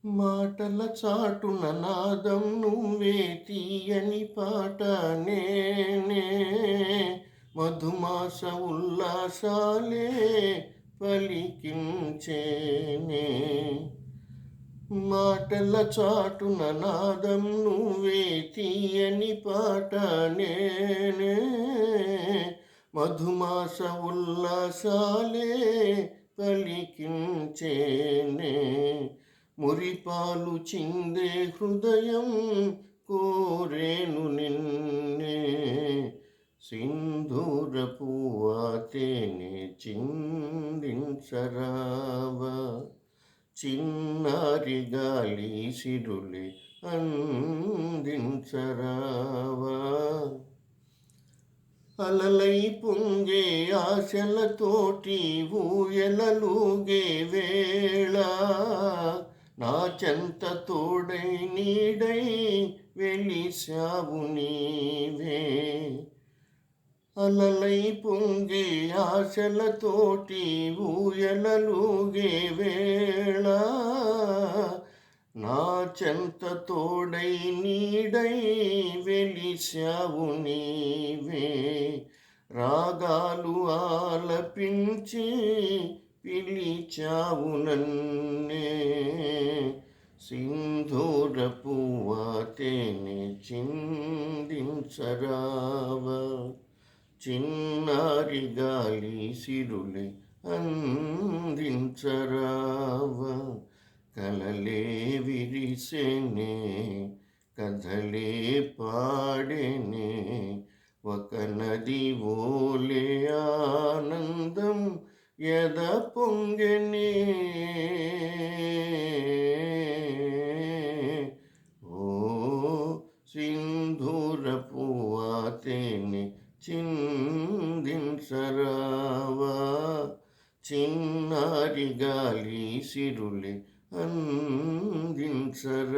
మాటల చాటున నాదం నువ్వే తీయని పాట నేనే మధుమాస ఉల్లాసాలే పలికించేనే మాటల చాటున నాదం నువ్వే తీయని పాట నేనే మధుమాస ఉల్లాసాలే పలికించేనే మురిపాలు చిందే హృదయం కోరేను నిన్నే సింధూర పువ్వాతేనే చిందించరావా చిన్నారి గాలి సిరులే అందించరావా అలలై పొంగే ఆశలతోటి ఊయలలుగే వేళ నా చెంత తోడై నీడై వెలిశావు నీవే అలలై పొంగే ఆశలతోటి ఊయలలుగే వేళ నా చెంత తోడై నీడై వెలిశావు నీవే రాగాలు ఆలపించి పిలిచావు నన్నే సింధూర పువ్వాతేనే చిందించరావా చిన్నారి గాలి సిరులే అందించరావా కలలే విరిసేనే కథలే పాడేనే ఒక నది ఓలే ఆనందం ఎద పొంగెనే ఓ సింధూర పువ్వాతేనే చిందించరావా చిన్నారి గాలి సిరులే అందించరావా